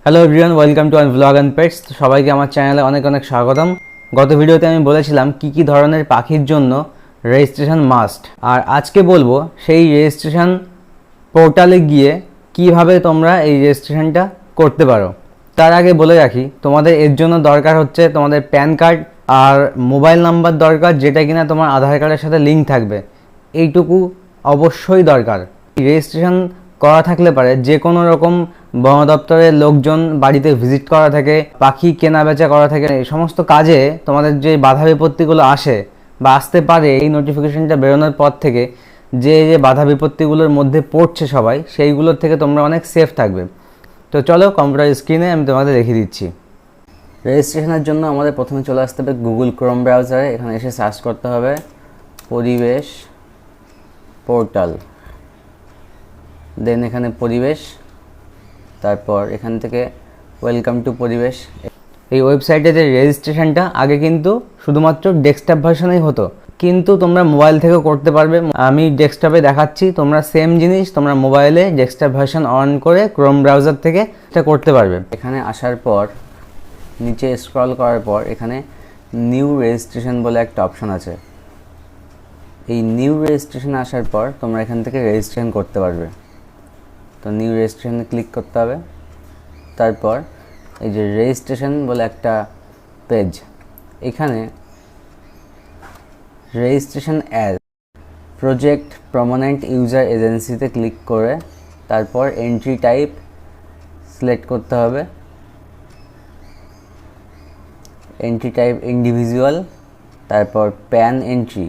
Hello everyone, welcome to ayanvlogandpets। সবাইকে আমার চ্যানেলে অনেক অনেক স্বাগতম। গত ভিডিওতে আমি বলেছিলাম কি কি ধরনের পাখির জন্য রেজিস্ট্রেশন মাস্ট, আর আজকে বলবো সেই রেজিস্ট্রেশন পোর্টালে গিয়ে কিভাবে তোমরা এই রেজিস্ট্রেশনটা করতে পারো। তার আগে বলে রাখি, তোমাদের এর জন্য দরকার হচ্ছে তোমাদের প্যান কার্ড আর মোবাইল নাম্বার দরকার, যেটা কিনা তোমার আধার কার্ডের সাথে লিঙ্ক থাকবে। এইটুকু অবশ্যই দরকার। রেজিস্ট্রেশন করা থাকলে পারে যে কোনো রকম বন দপ্তরের লোকজন বাড়িতে ভিজিট করা থাকে, পাখি কেনা বেচা করা থাকে, এই সমস্ত কাজে তোমাদের যে বাধা বিপত্তিগুলো আসে বা আসতে পারে, এই নোটিফিকেশনটা বেরোনোর পর থেকে যে বাধা বিপত্তিগুলোর মধ্যে পড়ছে সবাই, সেইগুলোর থেকে তোমরা অনেক সেফ থাকবে। তো চলো কম্পিউটার স্ক্রিনে আমি তোমাদের দেখিয়ে দিচ্ছি। রেজিস্ট্রেশনের জন্য আমাদের প্রথমে চলে আসতে হবে গুগল ক্রোম ব্রাউজারে। এখানে এসে সার্চ করতে হবে পরিবেশ পোর্টাল, দেন এখানে পরিবেশ, তারপর এখান থেকে ওয়েলকাম টু পরিবেশ। এই ওয়েবসাইটে যে রেজিস্ট্রেশনটা আগে কিন্তু শুধুমাত্র ডেস্কটপ ভার্সনেই হতো, কিন্তু তোমরা মোবাইল থেকেও করতে পারবে। আমি ডেস্কটপে দেখাচ্ছি, তোমরা সেম জিনিস তোমরা মোবাইলে ডেস্কটপ ভার্সন অন করে ক্রোম ব্রাউজার থেকে এটা করতে পারবে। এখানে আসার পর নিচে স্ক্রল করার পর এখানে নিউ রেজিস্ট্রেশন বলে একটা অপশন আছে। এই নিউ রেজিস্ট্রেশন আসার পর তোমরা এখান থেকে রেজিস্ট্রেশন করতে পারবে। তো নিউ রেজিস্ট্রেশনে ক্লিক করতে হবে। তারপর এই যে রেজিস্ট্রেশন বলে একটা পেজ, এখানে registration as project permanent user এজেন্সিতে ক্লিক করে তারপর এন্ট্রি টাইপ সিলেক্ট করতে হবে। এন্ট্রি টাইপ ইন্ডিভিজুয়াল, তারপর pan entry,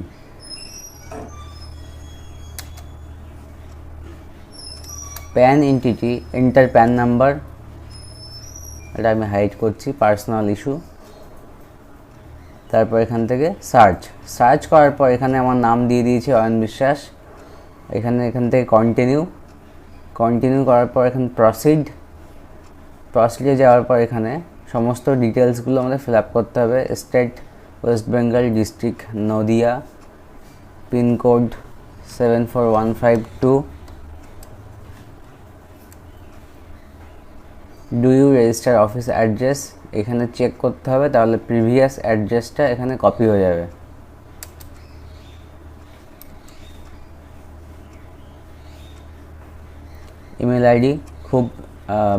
pan entity, enter pan number, এটা আমি হাইড করছি, পার্সোনাল ইস্যু। তারপর এখান থেকে সার্চ করার পর এখানে আমার নাম দিয়ে দিয়েছি অয়ন বিশ্বাস। এখান থেকে কন্টিনিউ করার পর এখানে প্রসিডে যাওয়ার পর এখানে সমস্ত ডিটেলসগুলো আমাদের ফিল আপ করতে হবে। State West Bengal, district Nadia, pincode 74152। Do you register office address, এখানে চেক করতে হবে, তাহলে প্রিভিয়াস অ্যাড্রেসটা এখানে কপি হয়ে যাবে। ইমেল আইডি খুব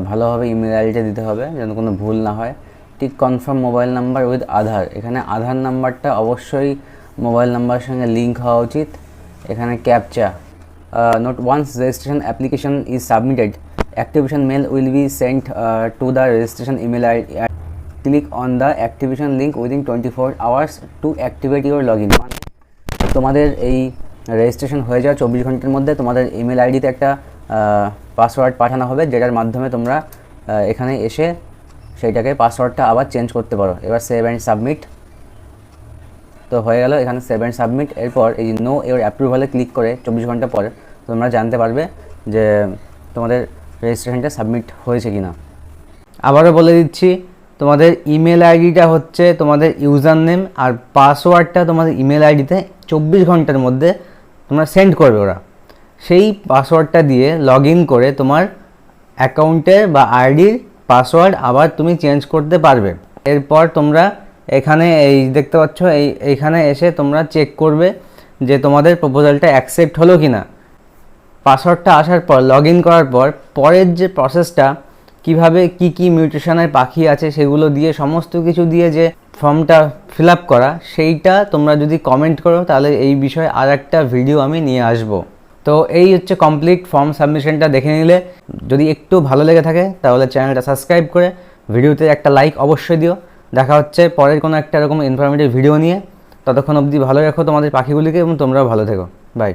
ভালোভাবে ইমেল আইডিটা দিতে হবে যেন কোনো ভুল না হয়। Tick confirm mobile number with Aadhaar, এখানে আধার নাম্বারটা অবশ্যই মোবাইল নাম্বারের সঙ্গে লিঙ্ক হওয়া উচিত। এখানে captcha, note once registration application is submitted activation mail will be sent to the registration email ID. Click on the activation link within 24 hours to activate your login. তোমাদের এই রেজিস্ট্রেশন হয়ে যাওয়া 24 ঘন্টার মধ্যে তোমাদের ইমেল আইডিতে একটা পাসওয়ার্ড পাঠানো হবে, যেটার মাধ্যমে তোমরা এখানে এসে সেইটাকে পাসওয়ার্ডটা আবার চেঞ্জ করতে পারো। এবার সেভ অ্যান্ড সাবমিট, তো হয়ে গেল এখানে সেভ অ্যান্ড সাবমিট। এরপর এই নো ইওর অ্যাপ্রুভালে ক্লিক করে 24 ঘন্টা পরে তোমরা জানতে পারবে যে তোমাদের রেজিস্ট্রেশনটা সাবমিট হয়েছে কিনা। আবারও বলে দিচ্ছি, তোমাদের ইমেল আইডিটা হচ্ছে তোমাদের ইউজার নেম, আর পাসওয়ার্ডটা তোমাদের ইমেল আইডিতে 24 ঘন্টার মধ্যে তোমরা সেন্ড করবে। ওরা সেই পাসওয়ার্ডটা দিয়ে লগ ইন করে তোমার অ্যাকাউন্টের বা আইডির পাসওয়ার্ড আবার তুমি চেঞ্জ করতে পারবে। এরপর তোমরা এখানে এই দেখতে পাচ্ছ, এইখানে এসে তোমরা চেক করবে যে তোমাদের প্রপোজালটা অ্যাকসেপ্ট হলো কিনা। পাসওয়ার্ডটা আসার পর লগ ইন করার পর পরের যে প্রসেসটা, কিভাবে কি মিউটেশনের পাখি আছে সেগুলো দিয়ে সমস্ত কিছু দিয়ে যে ফর্মটা ফিল আপ করা, সেইটা তোমরা যদি কমেন্ট করো তাহলে এই বিষয়ে আর একটা ভিডিও আমি নিয়ে আসব। তো এই হচ্ছে কমপ্লিট ফর্ম সাবমিশনটা। দেখে নিলে যদি একটু ভালো লেগে থাকে তাহলে চ্যানেলটা সাবস্ক্রাইব করে ভিডিওতে একটা লাইক অবশ্যই দিও। দেখা হচ্ছে পরের কোনো একটা এরকম ইনফরমেটিভ ভিডিও নিয়ে। ততক্ষণ অবধি ভালো রাখো তোমাদের পাখিগুলিকে এবং তোমরাও ভালো থেকো। বাই।